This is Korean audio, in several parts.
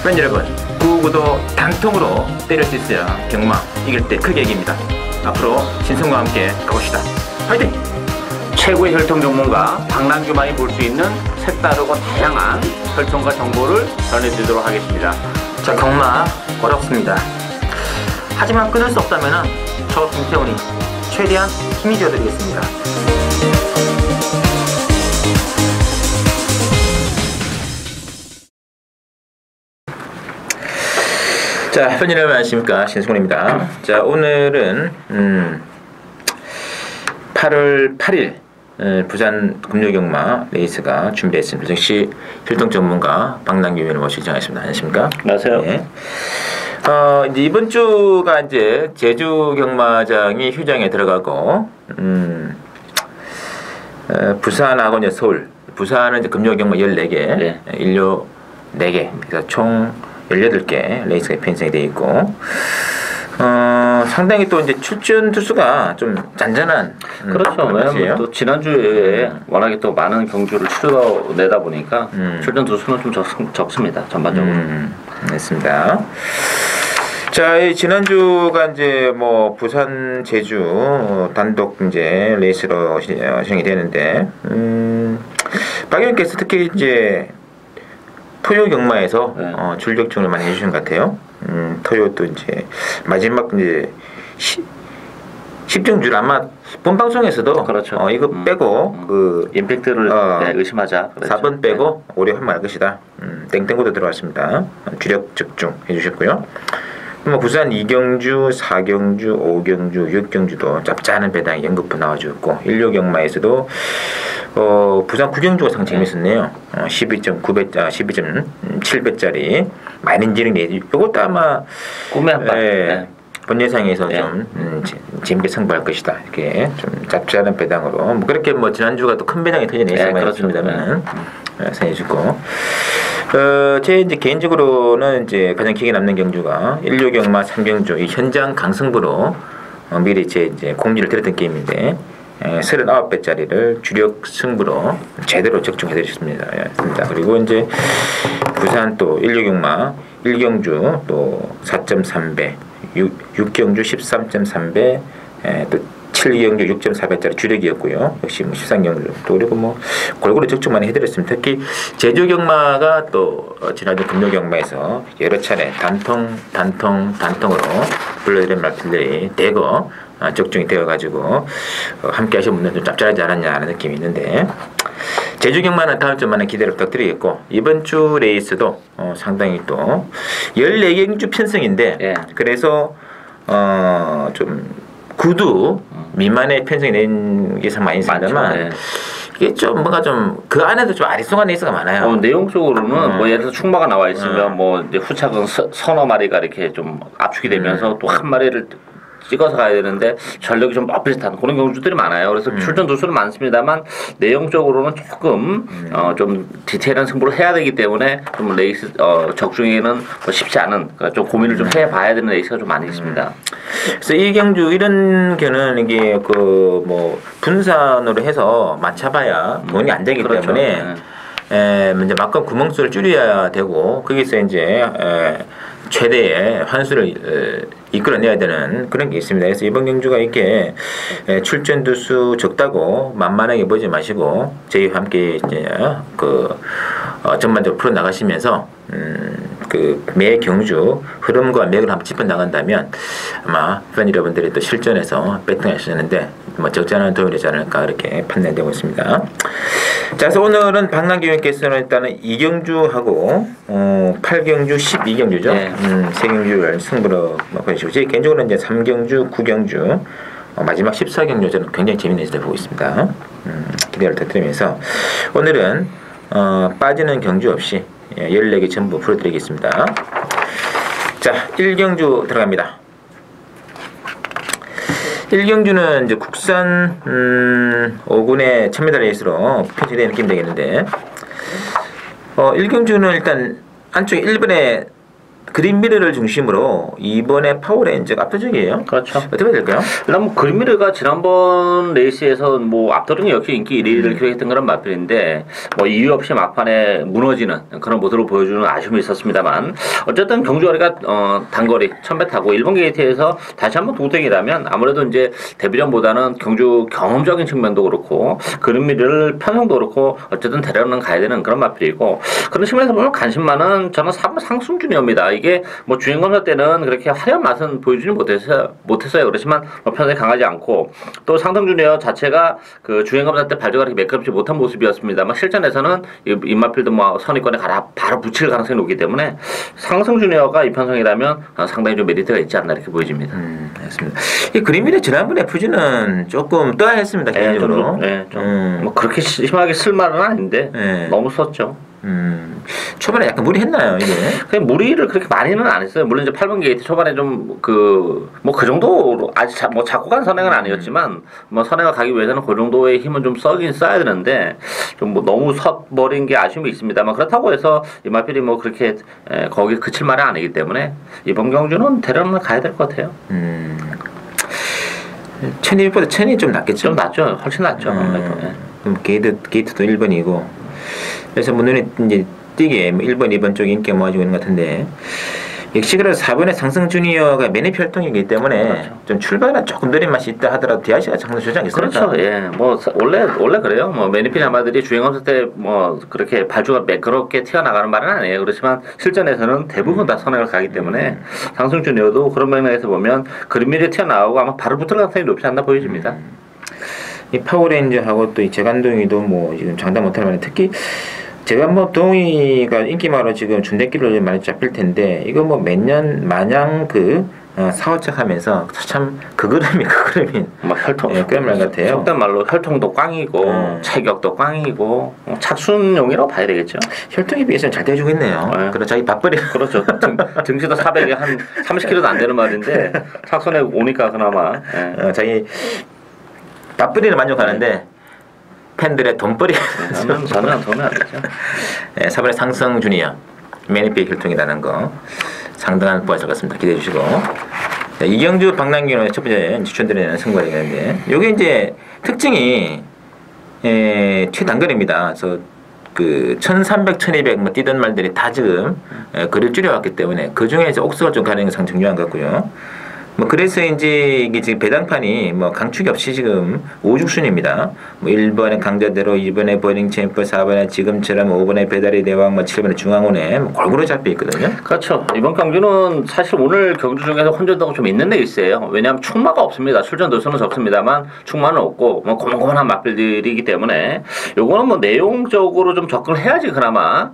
팬 여러분, 구구도 단통으로 때릴 수 있어야 경마 이길 때 크게 이깁니다. 앞으로 신성과 함께 가봅시다. 화이팅! 최고의 혈통 전문가 박남규만이 볼 수 있는 색다르고 다양한 혈통과 정보를 전해드리도록 하겠습니다. 자, 경마 어렵습니다. 하지만 끊을 수 없다면 저 김태훈이 최대한 힘이 되어드리겠습니다. 자, 팬 여러분 안녕하십니까, 신승훈입니다. 자, 오늘은 8월 8일 부산 금요경마 레이스가 준비했습니다. 즉시 혈통 전문가 박남규 위원을 모시고 정했습니다. 안녕하십니까? 안녕하세요. 네. 이제 이번 주가 이제 제주 경마장이 휴장에 들어가고 부산하고 이제 서울, 부산은 이제 금요경마 14개, 네. 인료 4개, 그래서 총 18개 레이스가 편성이 되어 있고, 상당히 또 이제 출전 투수가 좀 잔잔한. 그렇죠. 왜냐면 또 지난주에 워낙에 또 많은 경주를 치러내다 보니까 출전 투수는 좀 적습니다. 전반적으로. 맞습니다. 자, 이 지난주가 이제 뭐 부산, 제주 단독 이제 레이스로 시행이 되는데, 박 의원께서 특히 이제 토요 경마에서 네. 출격증을 많이 해주신 것 같아요. 토요도 이제 마지막 이제 10정주를 아마 본 방송에서도 그렇죠. 이거 빼고 그 임팩트를 의심하자. 그렇죠. 4번 빼고 올해 할말 것이다. 땡땡고도 들어왔습니다. 주력 적중 해주셨고요. 뭐 부산 2경주, 4경주, 5경주, 6경주도 짭짤한 배당이 연급부 나와주었고, 인료경마에서도 부산 9경주가 상 재밌었네요. 12.9배, 12.7배짜리 마린지링 내지. 이것도 아마 꿈의 한방. 네. 본 예상에서 좀 재밌게 승부할 것이다. 이렇게 좀 짭짤한 배당으로. 뭐 그렇게 뭐 지난주가 또 큰 배당이 터진 예상이 있습니다만 생해주고. 제 이제 개인적으로는 이제 가장 기억에 남는 경주가 인료경마 3경주 이 현장 강승부로 미리 제 이제 공지를 드렸던 게임인데 39배짜리를 주력 승부로 제대로 적중해드렸습니다. 그리고 이제 부산 또 인료경마 1경주 또 4.3배, 6경주 13.3배, 또 7경주 6.4배짜리 주력이었고요. 역시 뭐 13경주 또 그리고 뭐 골고루 적중 많이 해드렸습니다. 특히 제주 경마가 또 지난주 금요 경마에서 여러 차례 단통으로 불러드린 말들이 대거 적중이 되어가지고 함께 하신 분들은 좀 짭짤하지 않았냐는 느낌이 있는데, 제주 경마는 다음 주만에 기대를 부탁드리겠고, 이번 주 레이스도 상당히 또 14경주 편성인데 그래서 좀 구두 미만의 편성이 낸 게 상 많이 있습니다만 이게 좀 뭔가 좀 그 안에도 좀 아리송한 레이스가 많아요. 내용적으로는 뭐 예를 들어서 충마가 나와 있으면 뭐 이제 후착은 서너 마리가 이렇게 좀 압축이 되면서 또 한 마리를 찍어서 가야 되는데 전력이 좀 비슷한 그런 경주들이 많아요. 그래서 출전 두수는 많습니다만 내용적으로는 조금 좀 디테일한 승부를 해야 되기 때문에 좀 레이스 적중에는 쉽지 않은, 그러니까 좀 고민을 좀 해봐야 되는 레이스가 좀 많이 있습니다. 그래서 이 경주 이런 경우는 이게 그 뭐 분산으로 해서 맞춰봐야 돈이 안 되기 때문에 이제 막건 구멍수를 줄여야 되고, 거기서 이제 최대의 환수를 이끌어내야 되는 그런 게 있습니다. 그래서 이번 경주가 이렇게 출전 두수 적다고 만만하게 보지 마시고 저희와 함께 이제 전반적으로 풀어 나가시면서 그 매 경주 흐름과 맥을 한번 짚어 나간다면 아마 팬 여러분들이 또 실전에서 배팅하시는데 뭐 적잖은 도움이 되지 않을까 그렇게 판단되고 있습니다. 자, 그래서 오늘은 박남규 의원께서는 일단은 2경주하고 8경주, 12경주죠. 세 경주를 승부로 보내주시고, 제 개인적으로는 이제 3경주, 9경주, 마지막 14경주 저는 굉장히 재밌는 시대 보고 있습니다. 기대를 드리면서 오늘은 빠지는 경주 없이 14개 전부 풀어드리겠습니다. 자, 1경주 들어갑니다. 1경주는 이제 국산 5군의 1000m 레이스로 편성되는 느낌이 되겠는데, 1경주는 일단 안쪽에 1번에 그린미러를 중심으로 이번에 파워레인저가 압도적이에요. 그렇죠. 어떻게 될까요? 일단 뭐 그린미러가 지난번 레이스에서 뭐 압도적인 역시 인기 1위를 기록했던 그런 마필인데 뭐 이유 없이 막판에 무너지는 그런 모습을 보여주는 아쉬움이 있었습니다만 어쨌든 경주거리가 단거리 1000m 타고 일본 게이트에서 다시 한번 동등이라면 아무래도 이제 데뷔전보다는 경주 경험적인 측면도 그렇고 그린미러를 편성도 그렇고 어쨌든 데려는 가야 되는 그런 마필이고 그런 측면에서 보면 관심 많은 저는 3번 상승준이옵니다. 이게 뭐 주행검사 때는 그렇게 화려한 맛은 보여주지 못했어요. 그렇지만 뭐 편하게 강하지 않고 또 상승준이어 자체가 그 주행검사 때 발조가 그렇게 매끄럽지 못한 모습이었습니다만 실전에서는 입마필도 뭐 선입권에 바로 붙일 가능성이 높기 때문에 상승준이어가 이 편성이라면 상당히 좀 메리트가 있지 않나 이렇게 보여집니다. 알겠습니다. 이 그린미러 지난번 FG는 조금 떠야했습니다 개인적으로. 뭐 그렇게 심하게 쓸 말은 아닌데 너무 썼죠. 초반에 약간 무리했나요 이게? 그냥 무리를 그렇게 많이는 안 했어요. 물론 이제 8번 게이트 초반에 좀 그 정도로 아직 뭐 잡고 간 선행은 아니었지만 뭐 선행을 가기 위해서는 그 정도의 힘은 좀 써야 되는데 좀 뭐 너무 섰버린 게 아쉬움이 있습니다만 그렇다고 해서 이마필이 뭐 그렇게 거기 그칠 말은 아니기 때문에 이번 경주는 대련을 가야 될 것 같아요. 1200보다 1000이 좀 낫겠죠? 좀 낫죠. 훨씬 낫죠. 그럼 게이트도 1번이고 그래서 뭐 눈에 이제 띄게 1번, 2번 쪽 인기가 모아지고 있는 것 같은데 역시 그래서 4번의 상승 주니어가 매니피 활동이기 때문에 그렇죠. 좀 출발은 조금 느린 맛이 있다 하더라도 DRC가 상승 조지 않겠습니까? 그렇죠. 예. 뭐 원래 그래요. 뭐 매니피 남아들이 주행검사 때 뭐 그렇게 발주가 매끄럽게 튀어나가는 말은 아니에요. 그렇지만 실전에서는 대부분 다 선행을 가기 때문에 상승 주니어도 그런 면에서 보면 그린미러에 튀어나오고 아마 바로 붙을 가능성이 높지 않나 보여집니다. 이 파워레인저하고 또 이 재간동이도 뭐 지금 장담 못할 만한 특히 제가 뭐 동의가 인기마로 지금 준대길로 많이 잡힐 텐데 이거 뭐 매년 마냥 그 사후책 하면서 참 그 그림이 뭐 혈통 그런 말 같아요. 속된 말로 혈통도 꽝이고 체격도 꽝이고 착순용이라고 봐야 되겠죠. 혈통에 비해서는 잘 대해주고 있네요. 그리고 자기 밥벌이 그렇죠. 등치도 400에 한 30kg도 안 되는 말인데 착순에 오니까 그나마 자기 밥벌이는 만족하는데 팬들의 돈벌이 저는 안 되죠. 4번의 상승 주니어 매니피 혈통이라는 거 상당한 보았을 것 같습니다. 기대해 주시고 이경주 박남균의 첫 번째 추천드리는 승부가 되겠는데 요게 이제 특징이 최단거리입니다. 그래서 그 1300, 1200 뭐 뛰던 말들이 다 지금 거리를 줄여왔기 때문에 그 중에서 옥수가 좀 가는 게 상당히 중요한 것 같고요. 뭐 그래서 이제 이게 지금 배당판이 뭐 강축이 없이 지금 5죽순입니다. 뭐 1번에 강자대로, 2번에 버닝 챔프, 4번에 지금처럼, 5번에 배달의 대왕, 뭐 7번에 중앙원에 뭐 골고루 잡혀 있거든요. 그렇죠. 이번 경주는 사실 오늘 경주 중에서 혼전도가 좀 있는 레이스예요. 왜냐하면 충마가 없습니다. 출전 도수는 적습니다만 충마는 없고 뭐 고만고만한 맛들이기 때문에 요거는 뭐 내용적으로 좀 접근을 해야지 그나마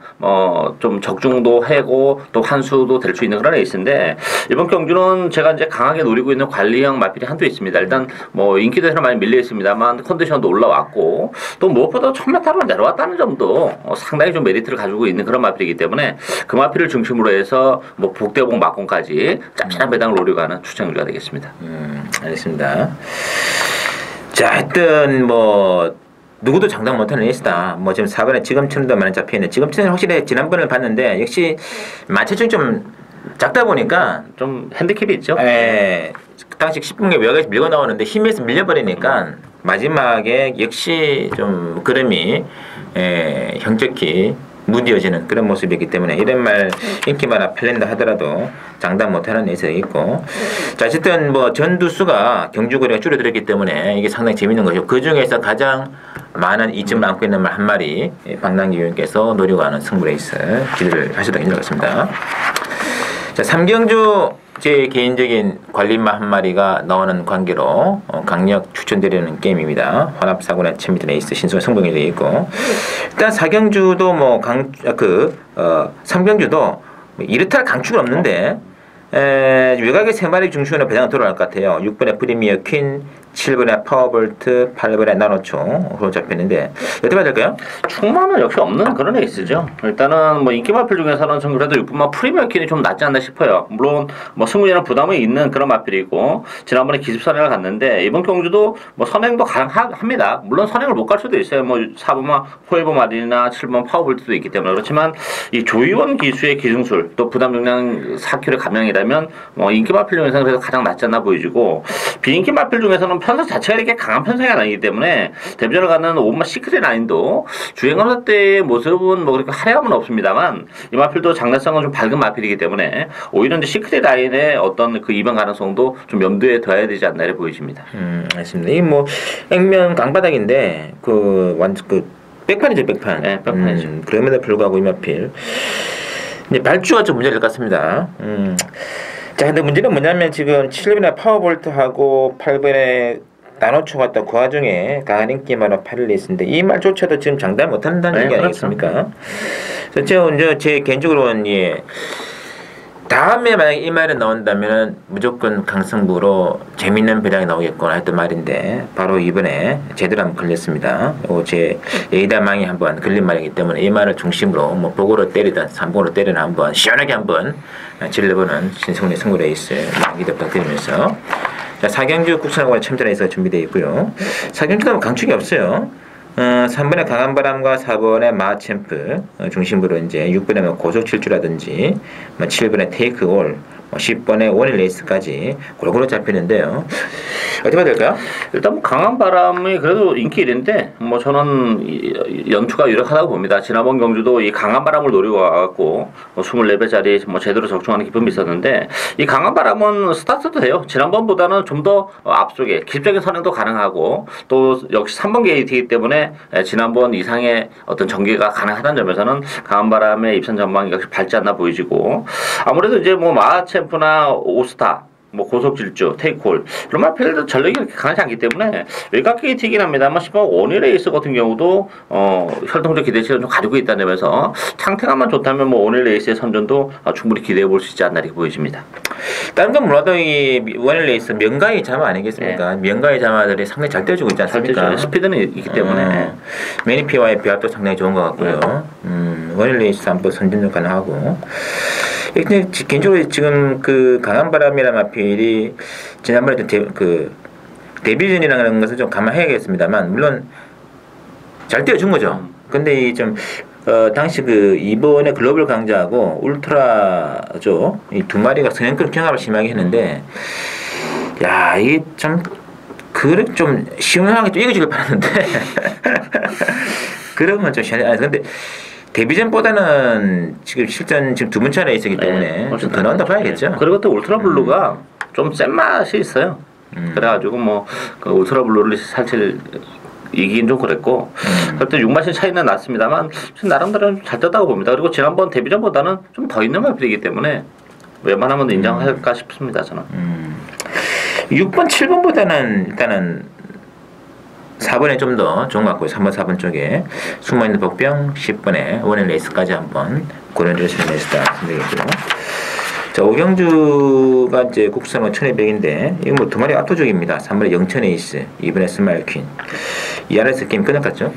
좀 적중도 하고 또 한수도 될 수 있는 그런 레이스인데 이번 경주는 제가 이제 강하게 노리고 있는 관리형 마필이 한두 있습니다. 일단 뭐 인기도에서 많이 밀려 있습니다만 컨디션도 올라왔고 또 무엇보다 1000m로 내려왔다는 점도 상당히 좀 메리트를 가지고 있는 그런 마필이기 때문에 그 마필을 중심으로 해서 뭐 북대봉 막공까지 짭짤한 배당을 노리고 하는 추천주가 되겠습니다. 알겠습니다. 자, 하여튼 뭐 누구도 장담 못하는 레이스다. 뭐 지금 4번에 지금처럼도 많이 잡혀있네. 지금처럼 확실히 지난번을 봤는데 역시 마체중이 좀 작다 보니까 좀 핸디캡이 있죠. 당시 10분에 외곽에서 밀고 나오는데 힘에서 밀려버리니까 마지막에 역시 좀 그림이 형적히 무뎌지는 그런 모습이기 때문에 이런 말 인기마다 팔린다 하더라도 장담 못하는 레이스가 있고 자 어쨌든 뭐 전두수가 경주거리가 줄어들었기 때문에 이게 상당히 재밌는 거죠. 그 중에서 가장 많은 이점을 안고 있는 말 한 마리 박남기 의원께서 노리고 하는 승부 레이스 기대를 하셔도 괜찮을 것 같습니다. 자 3경주 제 개인적인 관리마 한 마리가 나오는 관계로 강력 추천드리는 게임입니다. 환합사고나 1000m 레이스 신선 성공이 되어 있고 일단 4경주도 뭐 3경주도 이렇다 강축은 없는데 외곽의 3마리 중심으로 배당을 돌아갈 것 같아요. 6번의 프리미어 퀸, 7번에 파워볼트, 8번에 나노총으로 잡혔는데 어떻게 봐야 될까요? 충만은 역시 없는 그런 에이스죠. 일단은 뭐 인기 마필 중에서는 전 그래도 6분만 프리미엄 킨이 좀 낫지 않나 싶어요. 물론 뭐 승부에는 부담이 있는 그런 마필이고 지난번에 기습 선행을 갔는데 이번 경주도 뭐 선행도 가능합니다. 물론 선행을 못 갈 수도 있어요. 뭐 4번만 포에버 마린이나 7번 파워볼트도 있기 때문에 그렇지만 이 조이원 기수의 기승술 또 부담 용량 4kg 감량이라면 뭐 인기 마필 중에서는 그래도 가장 낫지 않나 보여지고 비인기 마필 중에서는 편성 자체가 이렇게 강한 편성이 아니기 때문에 데뷔전을 가는 5번 시크릿 라인도 주행검사 때의 모습은 뭐 그렇게 화려함은 없습니다만 이 마필도 장래성은 좀 밝은 마필이기 때문에 오히려 이제 시크릿 라인의 어떤 그 이변 가능성도 좀 염두에 둬야 되지 않나 이렇게 보여집니다. 알겠습니다. 이 뭐 액면 강바닥인데 그 완전 그 백판이죠, 백판. 네, 백판이죠. 그럼에도 불구하고 이 마필 이제 발주가 좀 문제될 것 같습니다. 자, 근데 문제는 뭐냐면 지금 7번에 파워볼트하고 8번에 나노총 같다 그 와중에 강한 인기만으로 8을 냈는데 이 말조차도 지금 장담 못한다는 얘기 아니겠습니까? 그렇죠. 제 개인적으로는 예. 다음에 만약에 이 말이 나온다면 무조건 강승부로 재밌는 배당이 나오겠구나 했던 말인데 바로 이번에 제대로 한번 걸렸습니다. 제 에이다망이 한번 걸린 말이기 때문에 이 말을 중심으로 뭐 보고로 때리든 삼보로 때리든 한번 시원하게 한번 질러보는 신승훈의 승부 레이스 기대 부탁드리면서 자, 4경주 국산학원에 첨단해서 준비되어 있고요. 4경주는 강축이 없어요. 3번에 강한 바람과 4번에 마챔프 중심으로 이제 6번에 뭐 고속 질주라든지 7번에 테이크 올 10번에 원일 레이스까지 골고루 잡히는데요. 어떻게 봐야 될까요? 일단 뭐 강한 바람이 그래도 인기 1인데 뭐 저는 연투가 유력하다고 봅니다. 지난번 경주도 이 강한 바람을 노리고 와갖고 24배짜리 뭐 제대로 적중하는 기쁨이 있었는데 이 강한 바람은 스타트도 돼요. 지난번보다는 좀 더 앞쪽에 기습적인 선행도 가능하고 또 역시 3번 게이트이기 때문에 지난번 이상의 어떤 전개가 가능하다는 점에서는 강한 바람의 입선 전망이 역시 밝지 않나 보이지고 아무래도 이제 뭐 마챔프나 오스타 뭐 고속질주, 테이크홀 이런 마필도 전력이 그렇게 강하지 않기 때문에 외곽 게이트이긴 합니다만 10번 원일 레이스 같은 경우도 혈통적 기대치를 좀 가지고 있다는 점에서 상태가만 좋다면 뭐 원일 레이스의 선전도 충분히 기대해 볼 수 있지 않나 이렇게 보여집니다. 다른 건 몰라도 이 원일 레이스 명가의 자마 아니겠습니까? 네. 명가의 자마들이 상당히 잘 떼주고 있지 않습니까? 스피드는 있기 때문에 매니피와의 비합도 상당히 좋은 것 같고요. 원일 레이스 한번 선전도 가능하고 근데 개인적으로 지금 그 강한 바람이라는 마필이 지난번에 데뷔전이라는 것을 좀 감안해야겠습니다만 물론 잘 띄워준 거죠. 근데 이 좀 당시 그 이번에 글로벌 강자하고 울트라죠 이 두 마리가 성형급 경합을 심하게 했는데 야 이게 참 그래 좀 시원하게 좀 이겨주길 바랐는데 그러면 좀 시원해. 근데 데뷔전보다는 지금 실전 지금 두 번째 레이스이기 때문에 좀 더 나온다 봐야겠죠. 그리고 또 울트라 블루가 좀 센 맛이 있어요. 그래가지고 뭐 그 울트라 블루를 살짝 이기긴 좀 그랬고 그때 6마신 차이는 났습니다만 나름대로 잘 떴다고 봅니다. 그리고 지난번 데뷔전보다는 좀 더 있는 마필이기 때문에 웬만하면 인정할까 싶습니다. 저는 6번 7번보다는 일단은 4번에 좀 더 좋은 것 같고요. 3번 4번 쪽에 숨어있는 복병 10번에 원일 레이스까지 한번 고려해줄 수 있는 레이스다 생각했고요. 자, 오경주가 이제 국산은 1200인데 이거 뭐 두 마리 압도적입니다. 3번에 영천 에이스, 2번에 스마일 퀸. 이 안에서 게임 끝났겠죠?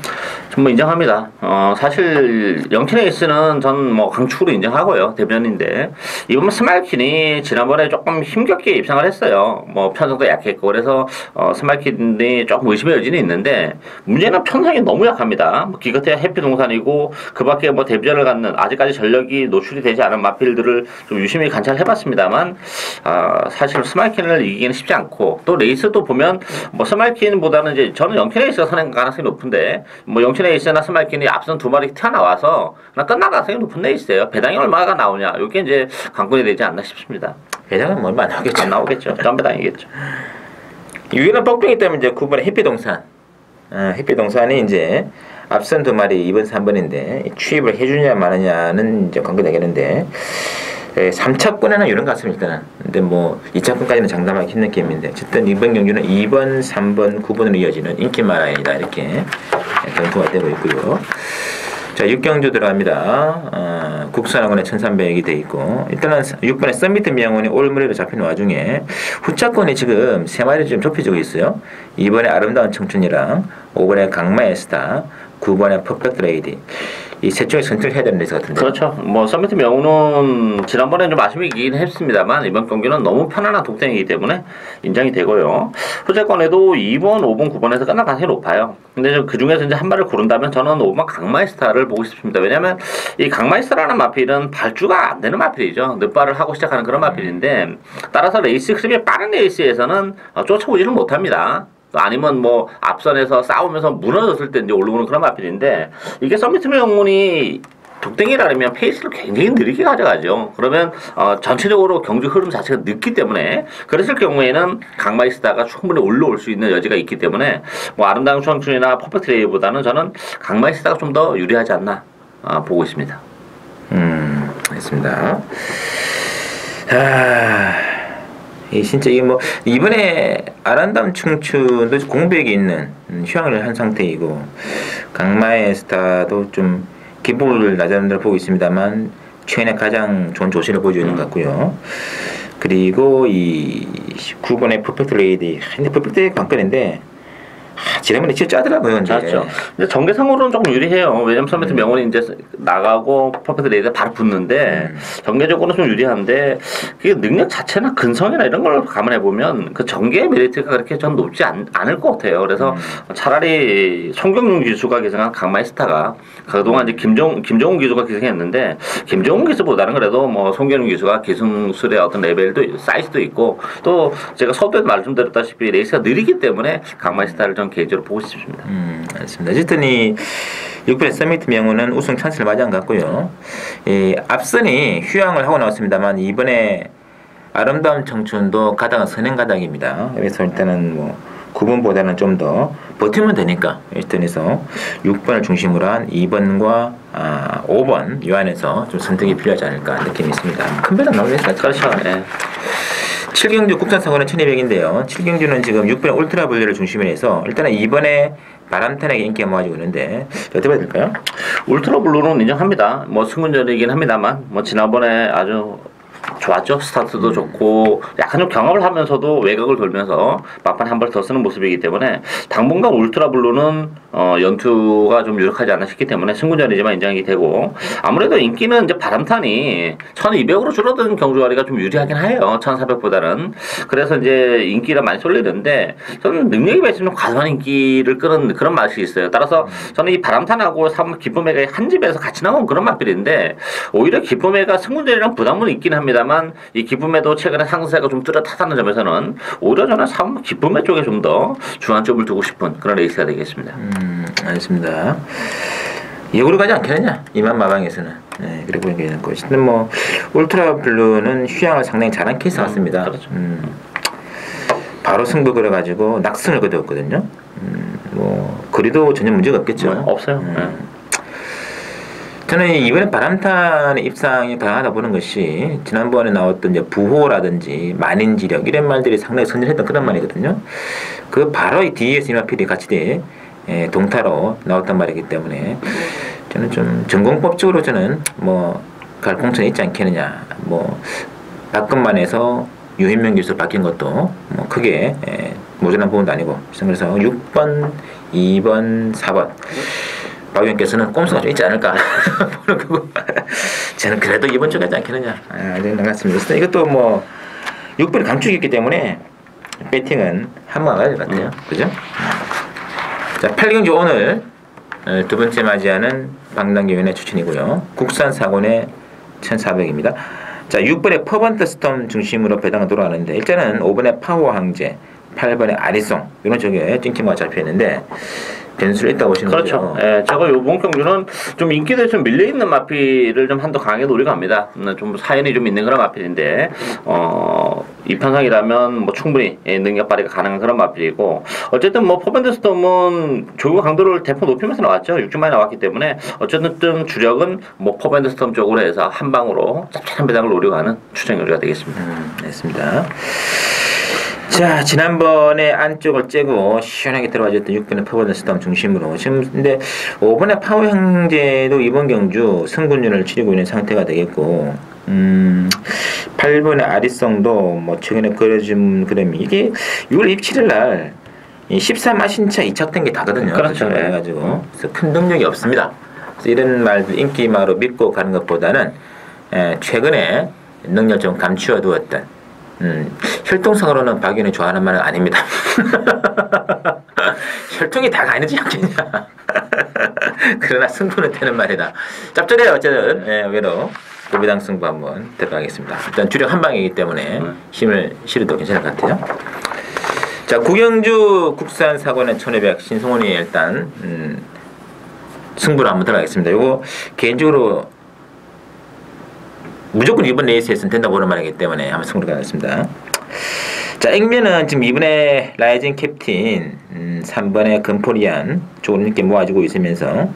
좀 뭐 인정합니다. 사실 영천 에이스는 전 뭐 강축으로 인정하고요. 대변인데 이번 스마일 퀸이 지난번에 조금 힘겹게 입상을 했어요. 뭐 편성도 약했고 그래서 스마일 퀸이 조금 의심의 여지는 있는데 문제는 편성이 너무 약합니다. 뭐 기껏해야 해피 동산이고 그밖에 뭐 데뷔전을 갖는 아직까지 전력이 노출이 되지 않은 마필들을 좀 유심히 관찰해봤습니다만 사실 스마일킨을 이기기는 쉽지 않고 또 레이스도 보면 뭐 스마일킨보다는 이제 저는 영킨 에이스가 선행 가능성이 높은데 뭐 영킨 에이스나 스마일킨이 앞선 두 마리 튀어나와서 끝날 가능성이 높은 레이스예요. 배당이 얼마가 나오냐 이게 이제 관건이 되지 않나 싶습니다. 배당은 뭐 얼마 안 나오겠죠. 안 나오겠죠. 전 배당이겠죠. 유일한 뻑병이 있다면 이제 9번에 해피동산. 해피동산이 이제 앞선 두 마리 2번 3번인데 취입을 해주냐 마느냐는 이제 관건이 되겠는데 3차권에는 이런 것 같습니다. 일단은. 근데 뭐 2차권까지는 장담하기 힘든 게임인데 어쨌든 이번 경주는 2번, 3번, 9번으로 이어지는 인기 마라인이다 이렇게 경고가 되고 있고요. 자, 6경주 들어갑니다. 국산학원에 1300이 돼 있고, 일단은 6번에 썸미트 명운이 올무리로 잡힌 와중에 후차권이 지금 3마리 좀 좁혀지고 있어요. 2번에 아름다운 청춘이랑 5번에 강마의 스타, 9번에 퍼펙트 레이디. 이 셋 중에 선택을 해야 되는 레이스 같은데. 그렇죠. 뭐 썸미트 명운은 지난번에 좀 아쉬움이긴 했습니다만 이번 경기는 너무 편안한 독점이기 때문에 인정이 되고요. 후제권에도 2번, 5번, 9번에서 끝날 가능성이 높아요. 근데 그 중에서 이제 한 발을 고른다면 저는 5번 강마이스타를 보고 싶습니다. 왜냐하면 이 강마이스타라는 마필은 발주가 안 되는 마필이죠. 늦발을 하고 시작하는 그런 마필인데 따라서 레이스 흐름이 빠른 레이스에서는 쫓아오지는 못합니다. 아니면 뭐 앞선에서 싸우면서 무너졌을 때 이제 올라오는 그런 마필인데 이게 썸미트 명운이 독댕이라면 페이스를 굉장히 느리게 가져가죠. 그러면 전체적으로 경주 흐름 자체가 늦기 때문에 그랬을 경우에는 강마이스타가 충분히 올라올 수 있는 여지가 있기 때문에 뭐 아름다운 청춘이나 퍼펙트 레이보다는 저는 강마이스타가 좀 더 유리하지 않나 보고 있습니다. 알겠습니다. 진짜 이게 뭐 이번에 아름다운 청춘도 공백이 있는 휴양을 한 상태이고 강마의 스타도 좀 기복을 낮아는 걸 보고 있습니다만 최근에 가장 좋은 조신을 보여주고 있는 것 같고요. 그리고 이 9번의 퍼펙트 레이디, 근데 퍼펙트 관건인데 지난번에 진짜 짜더라고요. 맞죠. 근데 전개상으로는 조금 유리해요. 왜냐면 썸미트 명운이 이제 나가고 퍼펙트 레이드가 바로 붙는데 전개적으로는 좀 유리한데 그게 능력 자체나 근성이나 이런 걸 감안해 보면 그 전개의 메리트가 그렇게 전 높지 않을 것 같아요. 그래서 차라리 송경용 기수가 기승한 강마이스타가 그동안 이제 김정훈 기수가 기승했는데 김정훈 기수보다는 그래도 뭐 송경용 기수가 기승술의 어떤 레벨도 사이즈도 있고 또 제가 서두에도 말씀드렸다시피 레이스가 느리기 때문에 강마이스타를 전 개인적으로 보고 싶습니다. 알겠습니다. 어쨌든 이 6번의 썸미트 명운은 우승 찬스를 맞이한 것 같고요. 앞선이 휴양을 하고 나왔습니다만 이번에 아름다운 청춘도 가닥은 선행 가닥입니다. 그래서 일단은 뭐 9번보다는 좀 더 버티면 되니까 일단에서 6번을 중심으로 한 2번과 5번 요 안에서 좀 선택이 필요하지 않을까 느낌이 있습니다. 큰 배당 나오겠어요. 그렇죠. 네. 7경주 국산사고는 1200인데요. 7경주는 지금 6번의 울트라 블루를 중심으로 해서 일단은 2번에 바람탄에게 인기가 모아지고 있는데 어떻게 봐야 될까요? 울트라 블루는 인정합니다. 뭐 승군전이긴 합니다만 뭐 지난번에 아주 좋았죠. 스타트도 좋고 약간 좀 경험을 하면서도 외곽을 돌면서 막판 한 발 더 쓰는 모습이기 때문에 당분간 울트라 블루는 연투가 좀 유력하지 않나 싶기 때문에 승군전이지만 인정이 되고 아무래도 인기는 이제 바람탄이 1200으로 줄어든 경주거리가 좀 유리하긴 해요. 1400보다는. 그래서 이제 인기가 많이 쏠리는데 저는 능력이 있으면 과도한 인기를 끄는 그런 맛이 있어요. 따라서 저는 이 바람탄하고 기쁨애가 한 집에서 같이 나온 그런 맛들인데 오히려 기쁨애가 승군전이랑 부담은 있긴 합니다만 이 기쁨에도 최근에 상승세가 좀 뚜렷하다는 점에서는 오히려 저는 기쁨의 쪽에 좀 더 중앙점을 두고 싶은 그런 레이스가 되겠습니다. 알겠습니다. 역으로 가지 않겠느냐 이만 마방에서는. 네, 그래 보이는 게 있는 것이. 근데 뭐 울트라 블루는 휴양을 상당히 잘한 케이스 같습니다. 그렇죠. 바로 승부 걸어가지고 낙승을 거두었거든요. 뭐 거리도 전혀 문제가 없겠죠. 없어요. 저는 이번에 바람탄의 입상이 강하다 보는 것이 지난번에 나왔던 이제 부호라든지 만인지력 이런 말들이 상당히 선전했던 그런 말이거든요. 그 바로 이 DS 이마필이 같이 동타로 나왔단 말이기 때문에 저는 좀 전공법적으로 저는 뭐 갈 공천이 있지 않겠느냐. 뭐 박근만에서 유인명 교수 바뀐 것도 뭐 크게 모자란 부분도 아니고 그래서 6번, 2번, 4번 박 의원께서는 꼼수가 좀 있지 않을까 보는 거고 저는 그래도 이번 주 가지 않겠느냐. 반갑습니다. 이것도 뭐 6번이 강축이 있기 때문에 배팅은 한번 가야 될 것 같아요. 그죠? 자, 8경주 오늘 두 번째 맞이하는 방당교연의 추천이고요. 국산사곤의 1400입니다. 자, 6번의 퍼번트 스톰 중심으로 배당을 돌아가는데 일단은 5번의 파워 항제, 8번의 아리송 이런 쪽에 찡찡마가 잡혀있는데 변수를 있다고 보시는 그렇죠. 거죠? 예, 제가 요번 경주는 좀 인기들이 좀 밀려있는 마필을 좀 한도 강하게 노리고 합니다. 좀 사연이 좀 있는 그런 마필인데 이편상이라면 뭐 충분히 능력 발휘가 가능한 그런 마필이고 어쨌든 뭐 포밴드 스톰은 조교 강도를 대폭 높이면서 나왔죠. 6주 만에 나왔기 때문에 어쨌든 주력은 뭐 포밴드 스톰 쪽으로 해서 한 방으로 짭짤한 배당을 노리고 하는 추천 경주가 되겠습니다. 알겠습니다. 자, 지난번에 안쪽을 째고 시원하게 들어와줬던 6번의 퍼버던 스톰 중심으로 지금 근데 5번의 파워 형제도 이번 경주 승군윤을 치르고 있는 상태가 되겠고 8번의 아리송도 뭐 최근에 그려준 그림이 이게 6월 27일 날 13 아신차 2차 된 게 다거든요. 그렇죠. 그래가지고 그래서 큰 능력이 없습니다. 그래서 이런 말들 인기마로 믿고 가는 것보다는 최근에 능력 좀 감추어 두었던 혈통상으로는 박윤이 좋아하는 말은 아닙니다. 혈통이 다가 아니지 않겠냐. 그러나 승부는 되는 말이다. 짭짤해요. 어쨌든 의외로 고비당 승부 한번 들어가겠습니다. 일단 주력 한 방이기 때문에 힘을 실어도 괜찮을 것 같아요. 자, 구경주 국산 사고는 1500 신성훈이 일단 승부를 한번 들어가겠습니다. 이거 개인적으로 무조건 이번 레이스에서는 된다고 보는 말이기 때문에 한번 승부를 가겠습니다. 자, 액면은 지금 2번에 라이징 캡틴, 3번에 금포리안 조금 늦게 모아주고 있으면서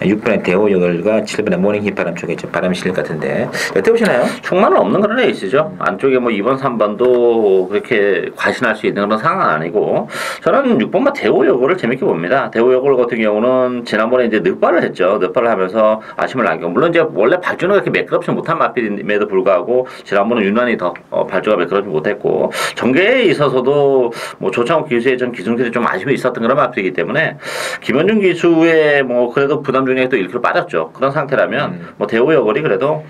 6번의 대호역을과 7번의 모닝 힙바람 쪽에 좀 바람이 실릴 것 같은데 어떻게 보시나요? 충만은 없는 그런 레이스죠. 안쪽에 뭐 2번, 3번도 그렇게 과신할 수 있는 그런 상황은 아니고 저는 6번만 대호역을 재밌게 봅니다. 대호역을 같은 경우는 지난번에 이제 늑발을 했죠. 늑발을 하면서 아쉬움을 남겨. 물론 이제 원래 발주는 그렇게 매끄럽지 못한 마필임에도 불구하고 지난번은 유난히 더 발주가 매끄럽지 못했고 전개에 있어서도 뭐 조창욱 기수의 전 기승들이 좀 아쉬움이 있었던 그런 마필이기 때문에 김현중 기수의 뭐 그래도 부담 중에 또 1kg 빠졌죠. 그런 상태라면 뭐 대호여걸이 그래도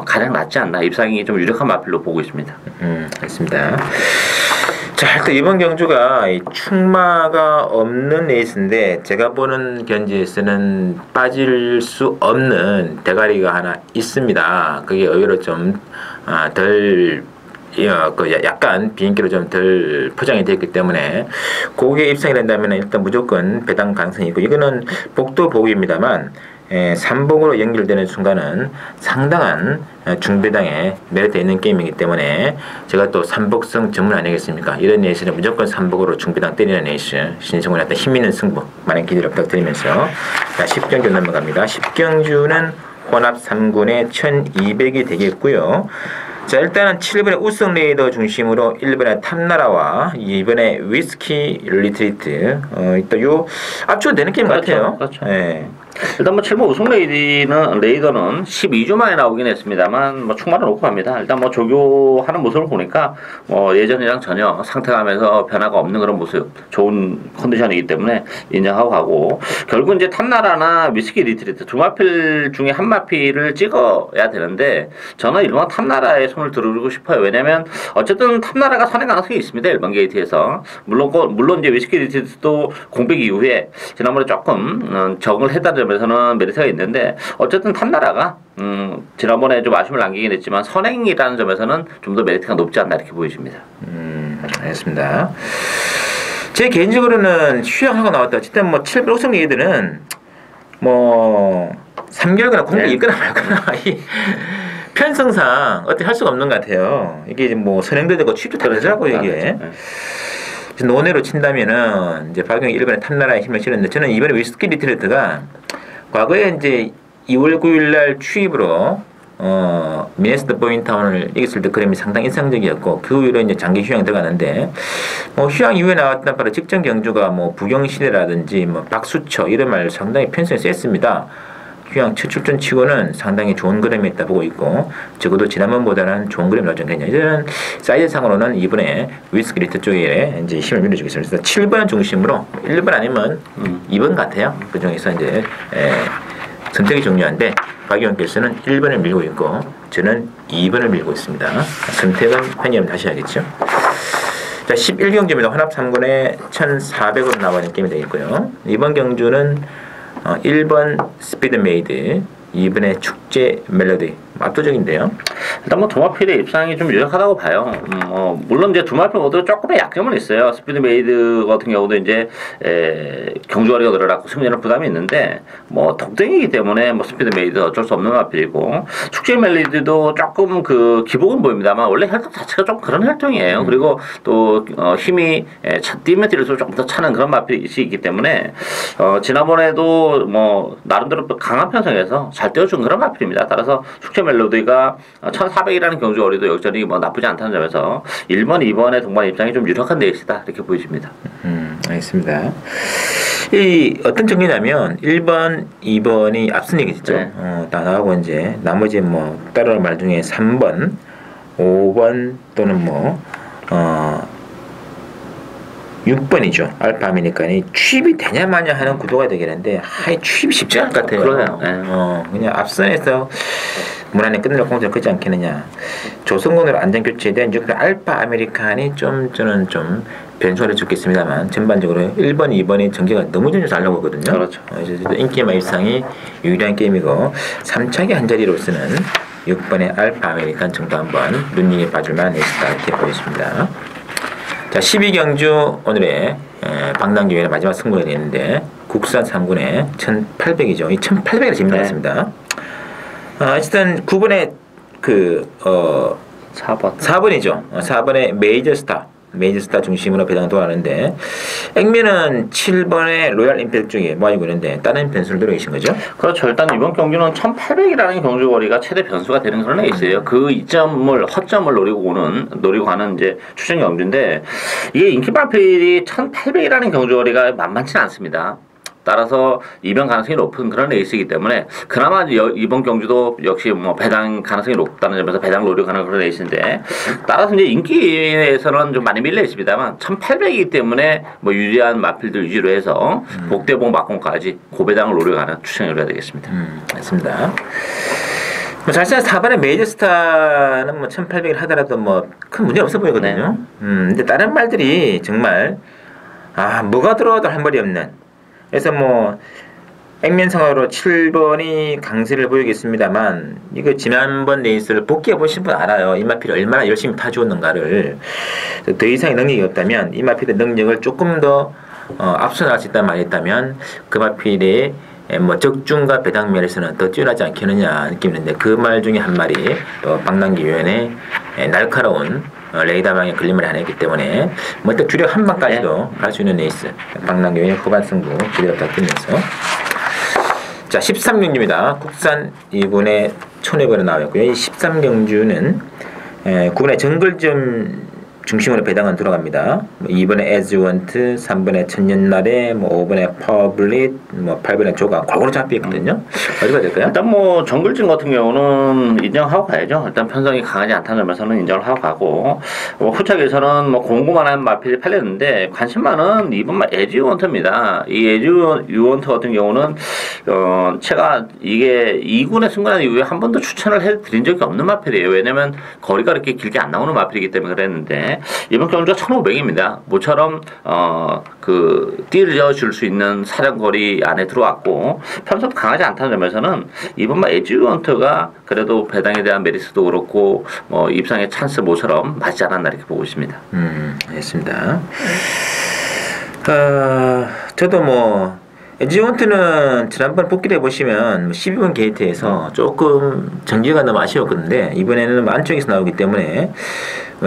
가장 낫지 않나 입상이 좀 유력한 마필로 보고 있습니다. 알겠습니다. 자, 일단 이번 경주가 이 충마가 없는 레이스인데 제가 보는 견지에서는 빠질 수 없는 대가리가 하나 있습니다. 그게 의외로 좀 약간 비인기로 좀 덜 포장이 되었기 때문에 그게 입상이 된다면 일단 무조건 배당 가능성이 있고 이거는 복도 복입니다만 3복으로 연결되는 순간은 상당한 중배당에 메리트 있는 게임이기 때문에 제가 또 3복성 전문 아니겠습니까? 이런 레이스는 무조건 3복으로 중배당 때리는 레이스 신성훈의 어떤 힘있는 승부 많은 기대를 부탁드리면서 자, 10경주 넘어갑니다. 10경주는 혼합 3군에 1200이 되겠고요. 자, 일단은 7번의 우승 레이더 중심으로 1번의 탐나라와 2번의 위스키 리트리트 일단 요 압축 되는 게임 그렇죠, 같아요. 그렇죠. 네. 일단 뭐 7번 우승 레이더는 12주 만에 나오긴 했습니다만 뭐 충만을 놓고 갑니다. 일단 뭐 조교하는 모습을 보니까 뭐 예전이랑 전혀 상태감에서 변화가 없는 그런 모습, 좋은 컨디션이기 때문에 인정하고 가고 결국 이제 탐나라나 위스키 리트리트 두 마필 중에 한 마필을 찍어야 되는데 저는 일반 탐나라에 손을 들어주고 싶어요. 왜냐면 어쨌든 탐나라가 선행 가능성이 있습니다. 일반 게이트에서 물론 이제 위스키 리트리트도 공백 이후에 지난번에 조금 적응을 했다면서는 메리트가 있는데 어쨌든 탐나라가 지난번에 좀 아쉬움을 남기긴 했지만 선행이라는 점에서는 좀 더 메리트가 높지 않나 이렇게 보여집니다. 알겠습니다. 제 개인적으로는 휴양하고 나왔다. 어쨌든 뭐 7번 우승 리이드는 뭐 3개월이나 공백이 있거나 말거나 이 편성상 어떻게 할 수가 없는 것 같아요. 이게 뭐 선행도 되고 취입도 되더라고 이게. 논외로 친다면은 이제 박용희 1번에 탐나라에 힘을 실었는데 저는 이번에 위스키 리트리트가 과거에 이제 2월 9일 날 취입으로 미네소타 보인타운을 이겼을 때 그림이 상당히 인상적이었고 그 후로 이제 장기 휴양 들어가는데 휴양 이후에 나왔던 바로 직전 경주가 뭐 부경시대라든지 뭐 박수처 이런 말 상당히 편성이 셌습니다. 휴양 첫 출전 치고는 상당히 좋은 그림이 있다 보고 있고 적어도 지난번보다는 좋은 그림이 나오지 않겠냐. 이제는 사이즈상으로는 이번에 위스키 리트 쪽에 이제 힘을 밀어주겠습니다. 그래서 7번 중심으로 1번 아니면 2번 같아요. 그 중에서 이제 선택이 중요한데 박의원께서는 1번을 밀고 있고 저는 2번을 밀고 있습니다. 선택은 팬이면 다시 하겠죠. 자, 11경주입니다. 혼합 3군에 1400으로 나와 있는 게임이 되겠고요. 이번 경주는 1번 스피드메이드, 2번의 축제 멜로디 압도적인데요. 일단 뭐 두마필의 입상이 좀 유력하다고 봐요. 물론 이제 두마필 모두 조금의 약점은 있어요. 스피드메이드 같은 경우도 이제 경주거리가 늘어났고 승리하는 부담이 있는데 뭐 독등이기 때문에 뭐 스피드메이드 어쩔 수 없는 마필이고 축제 멜로디도 조금 그 기복은 보입니다만 원래 혈통 자체가 좀 그런 혈통이에요. 그리고 또 힘이 뛰면 뛸수록 조금 더 차는 그런 마필이 있기 때문에 지난번에도 뭐 나름대로 강한 편성에서 잘 떼어준 그런 마필입니다. 따라서 축제 퓨처 멜로디가 1400이라는 경주거리도 여전히 뭐 나쁘지 않다는 점에서 1번, 2번의 동반 입장이 좀 유력한 레이스다 이렇게 보여집니다. 알겠습니다. 이 어떤 정리냐면 1번, 2번이 앞선 얘기죠. 네. 다 나가고 이제 나머지 뭐 따라올 말 중에 3번, 5번 또는 6번이죠. 알파 아메리칸이 취입이 되냐 마냐 하는 구도가 되겠는데 취입이 쉽지 않을 것 같아요. 그러네요. 네. 그냥 앞선에서 무난히 끝낼 공정을 끄지 않겠느냐. 조선군으로 안전교체에 대한 6번 알파 아메리칸이 저는 좀 변수를 주겠습니다만 전반적으로 1번, 2번이 전개가 너무 잘 나오거든요. 그렇죠. 인기마 일상이 유일한 게임이고 3차기 한 자리로서는 6번의 알파 아메리칸 정도 한번 눈여겨 봐줄만 있다 이렇게 보겠습니다. 자, 12경주 오늘의 방랑교회의 마지막 승부가 되는데 국산 3군의 1800이죠. 이 1800이 재밌는 것 같습니다. 어쨌든 9번의 4번이죠. 4번의 메이저스타 중심으로 배당 돌아가는데 액면은 7번의 로얄 임팩트 중에 모아지고 있는데 다른 변수를 노리고 계신 거죠? 그렇죠. 일단 이번 경주는 1800이라는 경주거리가 최대 변수가 되는 그런 레이스예요. 그 허점을 노리고 가는 이제 추천 경주인데 이게 인기 마필이 1800이라는 경주거리가 만만치는 않습니다. 따라서 이변 가능성이 높은 그런 레이스이기 때문에 그나마 이번 경주도 역시 뭐 배당 가능성이 높다는 점에서 배당 노력하는 그런 레이스인데 따라서 이제 인기에서는 좀 많이 밀려 있습니다만 1800이기 때문에 뭐 유리한 마필들 위주로 해서 복대봉 막공까지 고배당을 노력하는 추천을 해야 되겠습니다. 맞습니다. 사실상 4번의 메이저스타는 1800을 하더라도 큰 문제 없어 보이거든요. 근데 다른 말들이 정말 뭐가 들어와도 할 말이 없는. 그래서 액면상으로 7번이 강세를 보이겠습니다만 이거 지난번 레이스를 복귀해 보신 분 알아요. 이마필이 얼마나 열심히 타주었는가를. 더 이상의 능력이 없다면 이마필의 능력을 조금 더 앞서 나갈 수 있다는 말이 있다면 그 마필의 적중과 배당 면에서는 더 뛰어나지 않겠느냐 느끼는데 그 말 중에 한 말이 방랑기 위원의 날카로운 레이더망에 걸림을 안 했기 때문에 또 주력 한 방까지도 갈 수 있는 레이스 방랑교의 후반 승부 기대가 부탁드리면서 자 13경주입니다. 국산 2군의 1500으로 나왔고요. 이 13경주는 9번의 정글점 중심으로 배당은 들어갑니다. 2번에 As You Want, 3번에 천년날에, 5번에 퍼블릿, 8번에 조각 골고루 잡혀 있거든요. 어디가 될까요? 일단 정글진 같은 경우는 인정하고 가야죠. 일단 편성이 강하지 않다는 점에서는 인정을 하고 가고 후착에서는 공고만한 마필이 팔렸는데 관심 많은 2번 As You Want입니다. 이 As You Want 같은 경우는 제가 이게 2군에 승관한 이후에 한 번도 추천을 해드린 적이 없는 마필이에요. 왜냐면 거리가 그렇게 길게 안 나오는 마필이기 때문에 그랬는데 이번 경주가 1500입니다. 모처럼 띠를 저어줄 수 있는 사령거리 안에 들어왔고 편성도 강하지 않다는 점에서는 이번 에듀원트가 그래도 배당에 대한 메리트도 그렇고 입상의 찬스 모처럼 맞지 않았나 이렇게 보고 있습니다. 알겠습니다. 저도 에듀원트는 지난번 복귀를 해보시면 12번 게이트에서 조금 전개가 너무 아쉬웠거든요. 이번에는 안쪽에서 나오기 때문에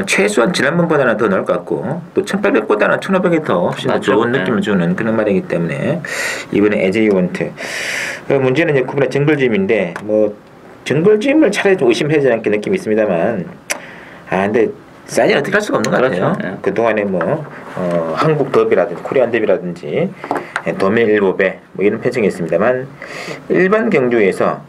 최소한 지난번보다는 더 나을 것 같고 또 1800보다는 1500이 더 훨씬 더 좋은 느낌을 주는 그런 말이기 때문에 이번에 에듀원트 문제는 이제 9번의 정글짐인데 정글짐을 차라리 좀 의심해야 되지 않게 느낌이 있습니다만 근데 사이즈는 어떻게 할 수가 없는 것 같아요. 그렇죠. 그동안에 한국 더비라든지 코리안 더비라든지 도매 7배 이런 편성이 있습니다만 일반 경주에서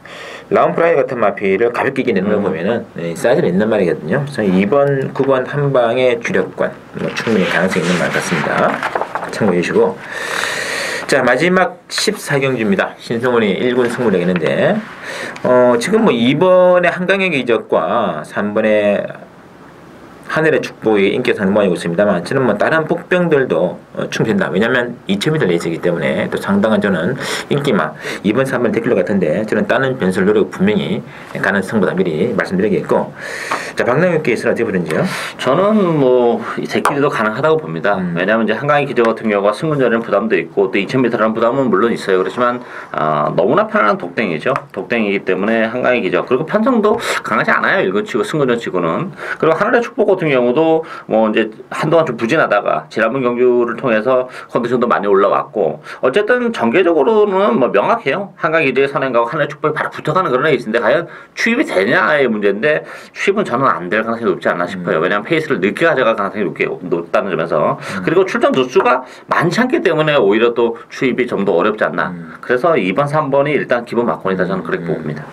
라운프라이 같은 마필을 가볍게 이기는 걸 보면은 사이즈는 있는 말이거든요. 그래서 2번, 9번 한 방의 주력권 충분히 가능성이 있는 말 같습니다. 참고해 주시고 자 마지막 14경주입니다. 신성훈이 1군 승부를 했는데 지금 2번의 한강의 기적과 3번의 하늘의 축복이 인기가 모아지고 있습니다만 저는 다른 복병들도 충분된다. 왜냐하면 2000m 레이스이기 때문에 또 상당한 저는 인기만 2번, 3번 데킬러 같은데 저는 다른 변수를 노리고 분명히 가는 승부다 미리 말씀드리겠고 자, 박남규 케이스는 어떻게 보는지요? 저는 뭐 제끼리도 가능하다고 봅니다. 왜냐하면 이제 한강의 기저 같은 경우가 승근전에는 부담도 있고 또 2,000m라는 부담은 물론 있어요. 그렇지만 너무나 편안한 독댕이죠. 독댕이기 때문에 한강의 기저 그리고 편성도 강하지 않아요. 1군 치고 승근전 치고는. 그리고 하늘의 축복 같은 경우도 뭐 이제 한동안 좀 부진하다가 지난번 경주를 통해서 컨디션도 많이 올라왔고 어쨌든 전개적으로는 뭐 명확해요. 한강의 기저의 선행과 하늘의 축복이 바로 붙어가는 그런 레이스인데 과연 추입이 되냐의 문제인데 추입은 저는 안 될 가능성이 높지 않나 싶어요. 왜냐하면 페이스를 늦게 가져갈 가능성이 높다는 점에서 그리고 출전 두수가 많지 않기 때문에 오히려 또 추입이 좀 더 어렵지 않나. 그래서 2번, 3번이 일단 기본 막권이다 저는 그렇게 봅니다.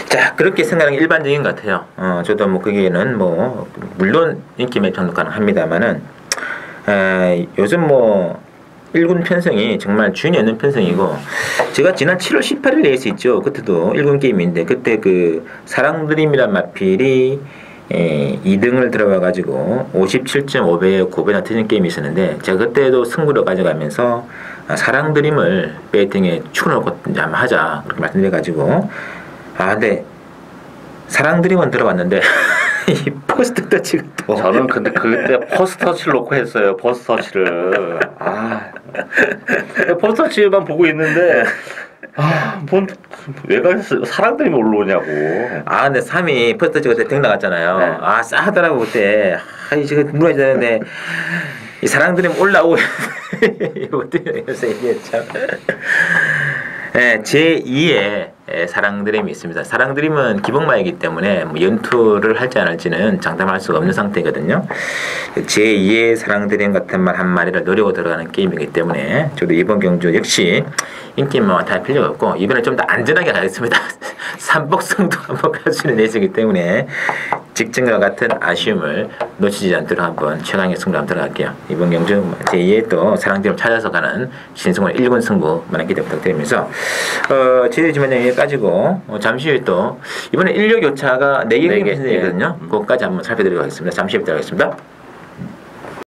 자, 그렇게 생각하는 게 일반적인 것 같아요. 저도 뭐 거기에는 뭐 물론 인기 매천도 가능합니다만은 요즘 뭐 1군 편성이 정말 주인이 없는 편성이고 제가 지난 7월 18일 레이스 있죠. 그때도 1군 게임인데 그때 그 사랑드림이란 마필이 2등을 들어가 가지고 57.5배의 고배나 터진 게임이 있었는데 제가 그때도 승부를 가져가면서 사랑드림을 배팅에 축어놓고 한번 하자 그렇게 말씀드려 가지고 근데 사랑드림은 들어갔는데 이 포스트 터치가 또 저는 근데 그때 포스트 터치를 놓고 했어요. 포스트 터치를 포스트 터치만 보고 있는데 뭔 외곽에서 사람들이 올라오냐고. 근데 3위 포스트 터치 그때 등 나갔잖아요. 네. 싸하더라고 그때. 지금 물어야 되는데 이 사람들이 올라오고 이거 어떻게 해서 이게 참. 네, 제2의 사랑드림이 있습니다. 사랑드림은 기복마이기 때문에 뭐 연투를 할지 안 할지는 장담할 수가 없는 상태거든요. 제2의 사랑드림 같은 말 한 마리를 노리고 들어가는 게임이기 때문에 저도 이번 경주 역시 인기만 다 필요가 없고 이번에 좀 더 안전하게 가겠습니다. 삼복승도 한번 갈 수 있는 레이스이기 때문에 직전과 같은 아쉬움을 놓치지 않도록 한번 최강의 승부 한번 들어갈게요. 이번 경주 제2의 또 사랑드림을 찾아서 가는 신승원 1군 승부 많은 기대 부탁드리면서 저희 지만 여기까지고 잠시 후에 또 이번에 인력 교차가 4개 편성이거든요. 그것까지 한번 살펴드리도록 하겠습니다. 잠시 후에 뵙도록 하겠습니다.